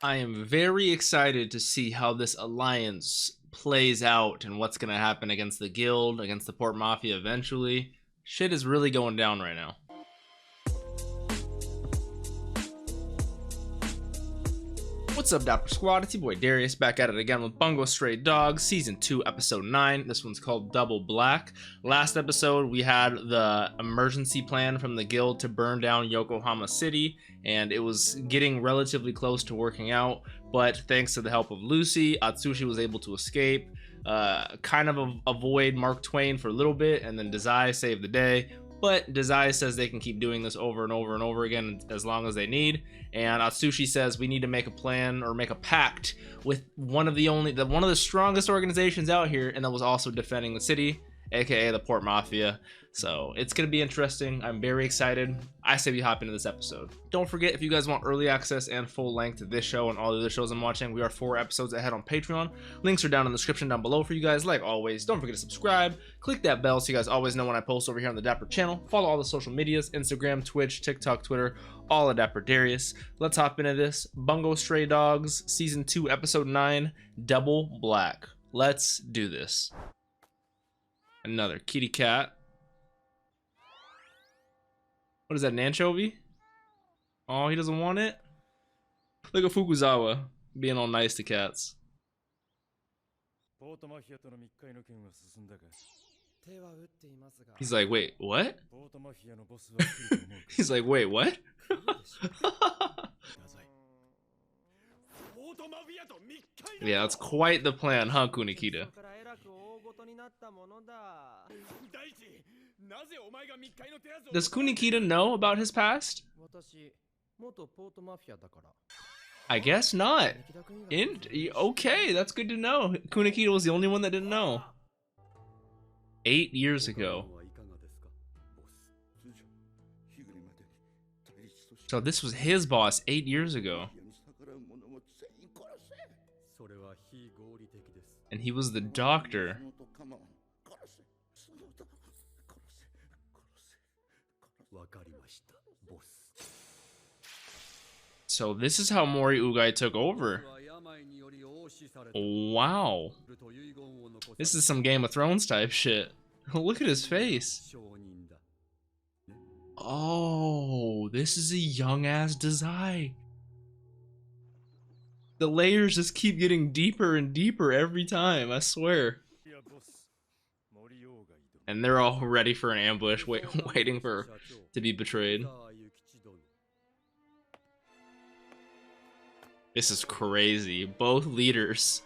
I am very excited to see how this alliance plays out and what's going to happen against the guild, against the Port Mafia eventually. Shit is really going down right now. What's up, Dapper Squad? It's your boy Darius back at it again with Bungo Stray Dogs, Season 2, Episode 9. This one's called Double Black. Last episode, we had the emergency plan from the guild to burn down Yokohama City, and it was getting relatively close to working out, but thanks to the help of Lucy, Atsushi was able to escape, kind of avoid Mark Twain for a little bit, and then Dazai saved the day. But Dazai says they can keep doing this over and over and over again as long as they need. And Atsushi says we need to make a plan or make a pact with one of the strongest organizations out here, and that was also defending the city, aka the Port Mafia. So it's gonna be interesting. I'm very excited. I say we hop into this episode. Don't forget, if you guys want early access and full length to this show and all the other shows I'm watching, we are 4 episodes ahead on Patreon. Links are down in the description down below for you guys. Like always, don't forget to subscribe, click that bell so you guys always know when I post over here on the Dapper channel. Follow all the social medias, Instagram, Twitch, TikTok, Twitter, all of DapperDarius. Let's hop into this. Bungo Stray Dogs, Season 2, Episode 9, Double Black. Let's do this. Another kitty cat. What is that, an anchovy? Oh, he doesn't want it? Look at Fukuzawa being all nice to cats. He's like, wait, what? He's like, wait, what? Yeah, that's quite the plan, huh, Kunikita? Does Kunikita know about his past? I guess not. Okay, that's good to know. Kunikita was the only one that didn't know. 8 years ago. So this was his boss 8 years ago. And he was the doctor. So this is how Mori Ugai took over. Wow. This is some Game of Thrones type shit. Look at his face. Oh, this is a young ass Dazai. The layers just keep getting deeper and deeper every time, I swear. And they're all ready for an ambush, waiting for to be betrayed. This is crazy. Both leaders.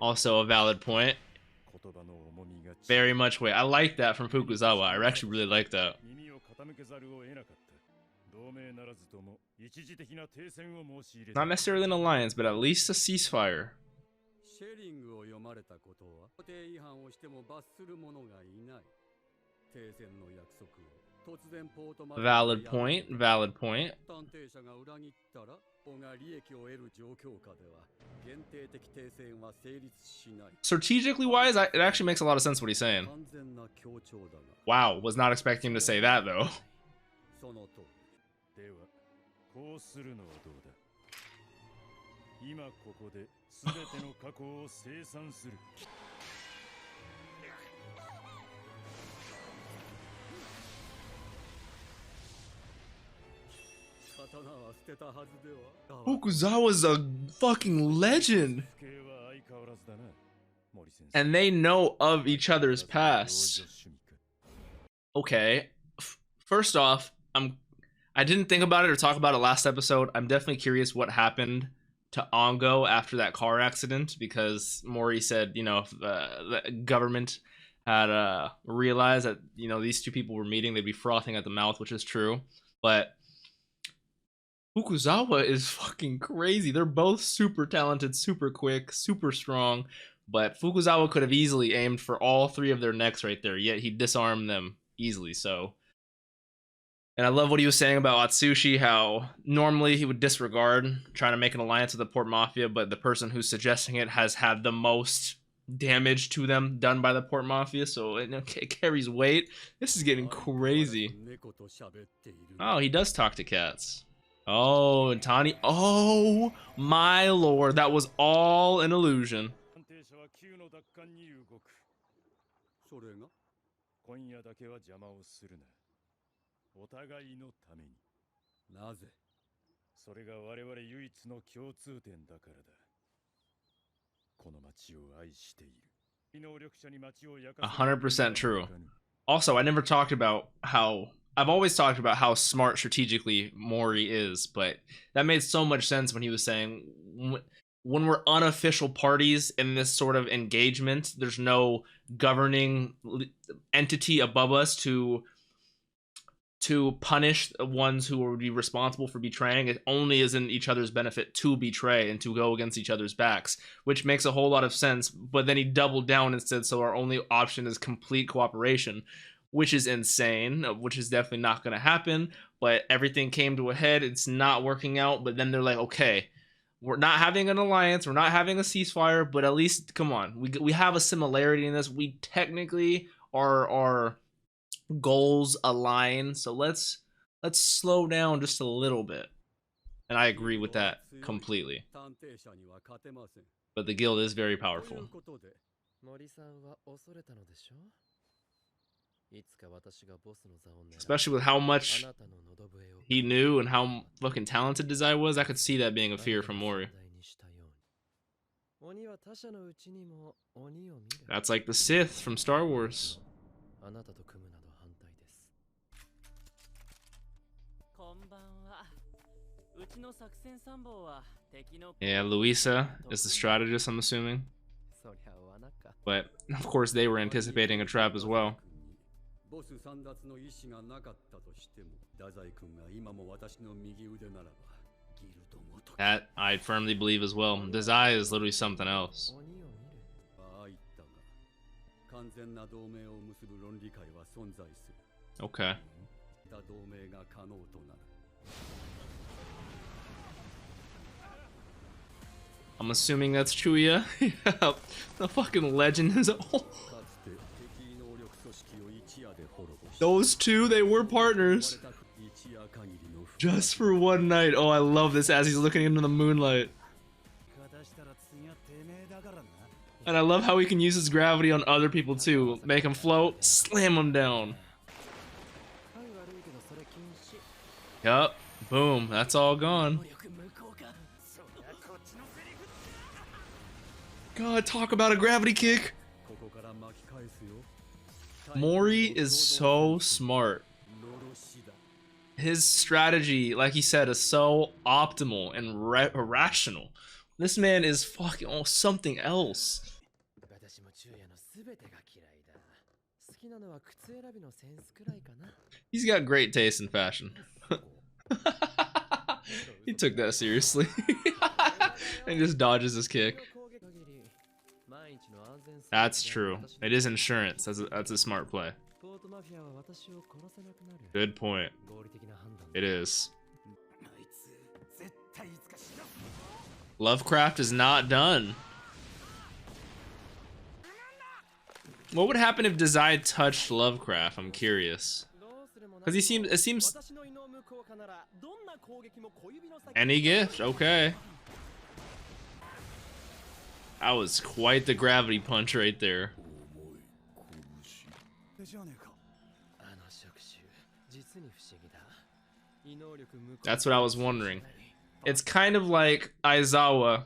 Also a valid point. Very much way. I like that from Fukuzawa. I actually really like that. Not necessarily an alliance, but at least a ceasefire. Valid point, valid point. Strategically wise, it actually makes a lot of sense what he's saying. Wow, was not expecting him to say that though. Fukuzawa's a fucking legend. And they know of each other's past. Okay. First off, I didn't think about it or talk about it last episode. I'm definitely curious what happened to Ongo after that car accident, because Mori said, you know, if the government had realized that, you know, these two people were meeting, they'd be frothing at the mouth, which is true. But Fukuzawa is fucking crazy. They're both super talented, super quick, super strong, but Fukuzawa could have easily aimed for all 3 of their necks right there, yet he disarmed them easily. So And I love what he was saying about Atsushi, how normally he would disregard trying to make an alliance with the Port Mafia, but the person who's suggesting it has had the most damage to them done by the Port Mafia, so it carries weight. This is getting crazy. Oh, he does talk to cats. Oh, and Tani. Oh, my lord. That was all an illusion. A 100% true. Also, I never talked about how I've always talked about how smart strategically Mori is, but that made so much sense when he was saying when we're unofficial parties in this sort of engagement, there's no governing entity above us to punish the ones who would be responsible for betraying. It only is in each other's benefit to betray and to go against each other's backs, which makes a whole lot of sense. But then he doubled down and said, so our only option is complete cooperation, which is insane, which is definitely not going to happen. But everything came to a head. It's not working out. But then they're like, okay, we're not having an alliance. We're not having a ceasefire. But at least, come on, we have a similarity in this. We technically are goals align, so let's slow down just a little bit. And I agree with that completely. But the guild is very powerful. Especially with how much he knew and how fucking talented Dazai was, I could see that being a fear from Mori. That's like the Sith from Star Wars. Yeah, Luisa is the strategist, I'm assuming. But, of course, they were anticipating a trap as well. That I firmly believe as well. Dazai is literally something else. Okay. I'm assuming that's Chuuya. Yeah, the fucking legend is. Oh. Those two, they were partners. Just for one night. Oh, I love this as he's looking into the moonlight. And I love how he can use his gravity on other people too. Make them float, slam them down. Yup. Boom. That's all gone. God, talk about a gravity kick. Mori is so smart. His strategy, like he said, is so optimal and rational. This man is fucking something else. He's got great taste in fashion. He took that seriously. And just dodges his kick. That's true. It is insurance. That's a smart play. Good point. It is. Lovecraft is not done. What would happen if Dazai touched Lovecraft? I'm curious. Because it seems... Any gift, okay. That was quite the gravity punch right there. That's what I was wondering. It's kind of like Aizawa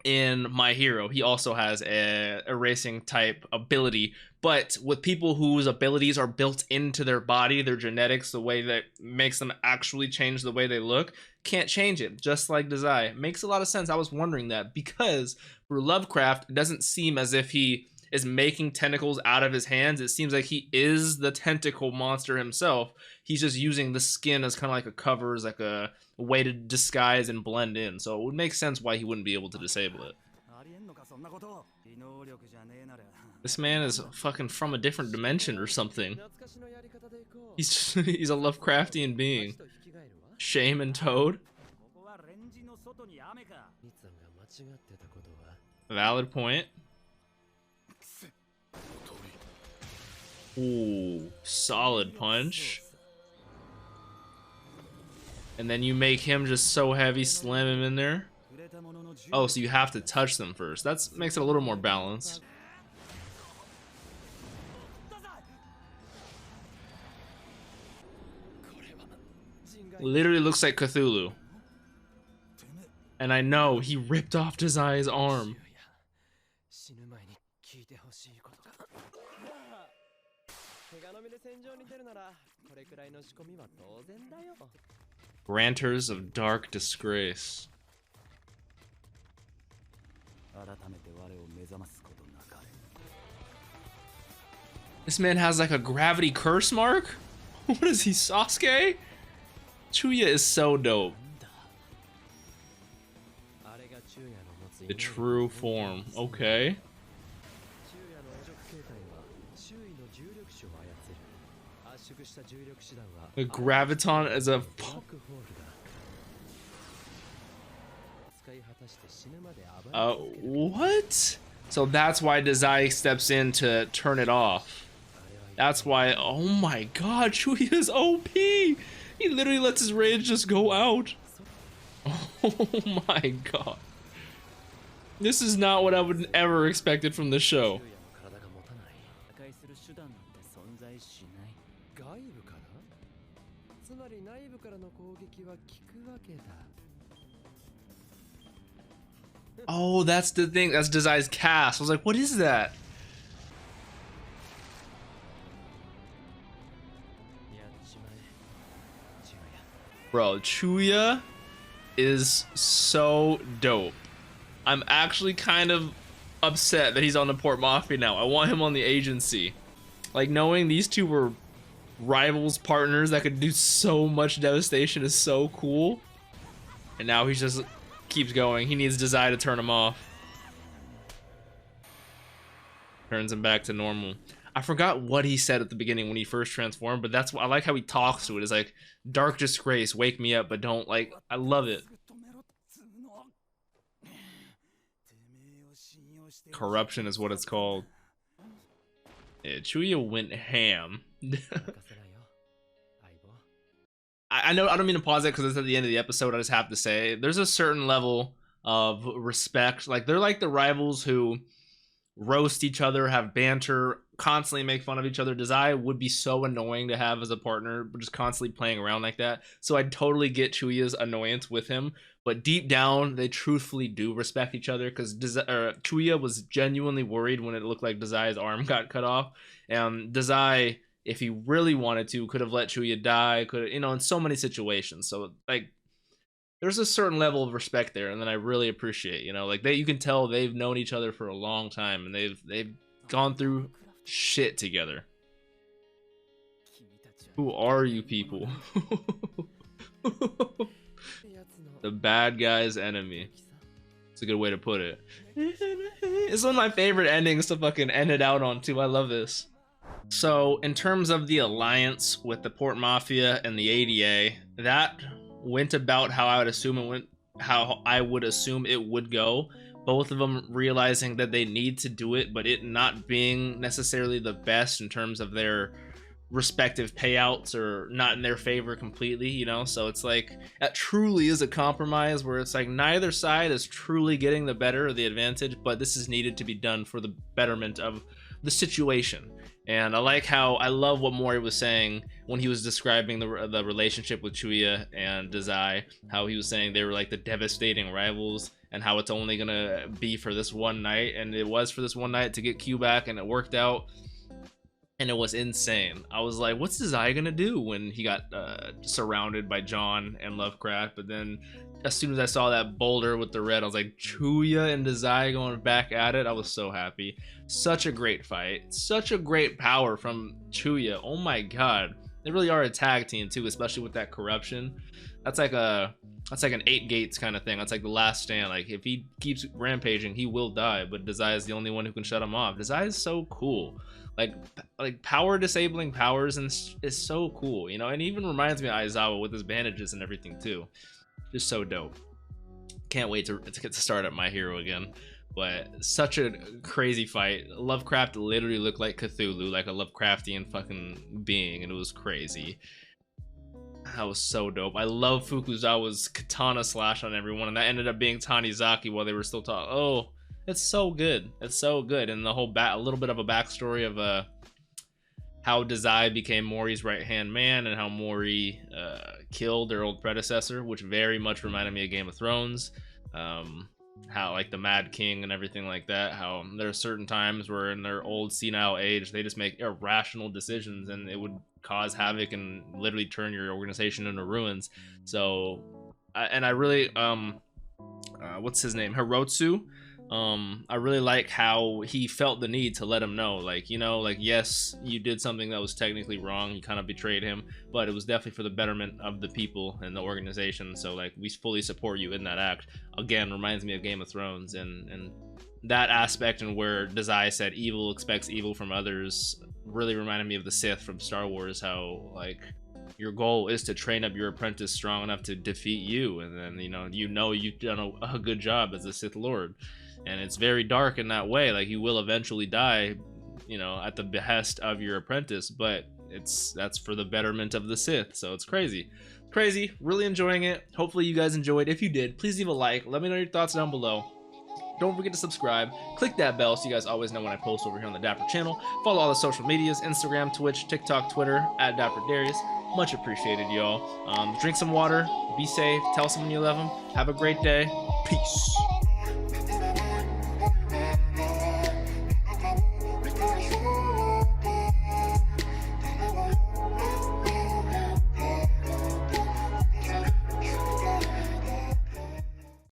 in My Hero. He also has a erasing type ability, but with people whose abilities are built into their body, their genetics, the way that makes them actually change the way they look, can't change it, just like Dazai. Makes a lot of sense. I was wondering that because for Lovecraft, it doesn't seem as if he is making tentacles out of his hands. It seems like he is the tentacle monster himself. He's just using the skin as kind of like a cover, as like a way to disguise and blend in. So it would make sense why he wouldn't be able to disable it. This man is fucking from a different dimension or something. He's a Lovecraftian being. Shame and Toad. Valid point. Ooh, solid punch. And then you make him just so heavy, slam him in there. Oh, so you have to touch them first. That makes it a little more balanced. Literally looks like Cthulhu. And I know he ripped off Dazai's arm. Granters of dark disgrace. This man has like a gravity curse mark? What is he, Sasuke? Chuuya is so dope. The true form, okay. The graviton is a... what? So that's why Dazai steps in to turn it off. That's why, oh my god, Chuuya is OP! He literally lets his rage just go out. Oh my god. This is not what I would ever expected from the show. Oh, that's the thing. That's Dazai's cast. I was like, what is that? Bro, Chuuya is so dope. I'm actually kind of upset that he's on the Port Mafia now. I want him on the agency. Like, knowing these two were rivals, partners that could do so much devastation is so cool. And now he just keeps going. He needs Dazai to turn him off. Turns him back to normal. I forgot what he said at the beginning when he first transformed, but that's what I like how he talks to it. It's like, dark disgrace, wake me up, but don't, like, I love it. Corruption is what it's called. Yeah, Chuuya went ham. I know I don't mean to pause it because it's at the end of the episode. I just have to say there's a certain level of respect. Like, they're like the rivals who roast each other, have banter, constantly make fun of each other. Dazai would be so annoying to have as a partner, just constantly playing around like that. So I totally get Chuuya's annoyance with him, but deep down they truthfully do respect each other, because Chuuya was genuinely worried when it looked like Dazai's arm got cut off, and Dazai, if he really wanted to, could have let Chuuya die, could, you know, in so many situations. So like, there's a certain level of respect there, and then I really appreciate, you know, like you can tell they've known each other for a long time, and they've gone through shit together. Who are you people? The bad guy's enemy. It's a good way to put it. It's one of my favorite endings to fucking end it out on too. I love this. So in terms of the alliance with the Port Mafia and the ADA, that went about how I would assume it went, how I would assume it would go. Both of them realizing that they need to do it, but it not being necessarily the best in terms of their respective payouts, or not in their favor completely, you know. So it's like, that truly is a compromise where it's like neither side is truly getting the better or the advantage, but this is needed to be done for the betterment of the situation. And I like how, I love what Mori was saying when he was describing the relationship with Chuuya and Dazai, how he was saying they were like the devastating rivals, and how it's only gonna be for this one night, and it was for this one night to get Q back, and it worked out, and it was insane. I was like, what's Dazai gonna do when he got surrounded by John and Lovecraft? But then as soon as I saw that boulder with the red, I was like, Chuuya and Dazai going back at it. I was so happy. Such a great fight, such a great power from Chuuya. Oh my god, they really are a tag team too, especially with that corruption. That's like an 8 gates kind of thing. That's like the last stand. Like if he keeps rampaging, he will die, but Dazai is the only one who can shut him off. Dazai is so cool. Like power disabling powers and is so cool, you know, and even reminds me of Aizawa with his bandages and everything too. Just so dope. Can't wait to get to start up My Hero again. But such a crazy fight. Lovecraft literally looked like Cthulhu, like a Lovecraftian fucking being, and it was crazy. That was so dope. I love Fukuzawa's katana slash on everyone, and that ended up being Tanizaki while they were still talking. Oh, it's so good. It's so good. And the whole a little bit of a backstory of how Dazai became Mori's right-hand man and how Mori killed their old predecessor, which very much reminded me of Game of Thrones. How like the Mad King and everything like that, how there are certain times where in their old senile age they just make irrational decisions and it would cause havoc and literally turn your organization into ruins. So I really what's his name, Hirotsu, I really like how he felt the need to let him know, like, you know, like, yes, you did something that was technically wrong, you kind of betrayed him, but it was definitely for the betterment of the people and the organization, so like we fully support you in that act. Again, reminds me of Game of Thrones and that aspect, and where Dazai said evil expects evil from others really reminded me of the Sith from Star Wars, how like your goal is to train up your apprentice strong enough to defeat you, and then you know you've done a good job as a Sith Lord. And it's very dark in that way, like you will eventually die, you know, at the behest of your apprentice, but that's for the betterment of the Sith. So it's crazy, really enjoying it. Hopefully you guys enjoyed. If you did, please leave a like, let me know your thoughts down below. Don't forget to subscribe, click that bell so you guys always know when I post over here on the Dapper channel. Follow all the social medias, Instagram, Twitch, TikTok, Twitter, at DapperDarius. Much appreciated, y'all. Drink some water, be safe, tell someone you love them. Have a great day. Peace.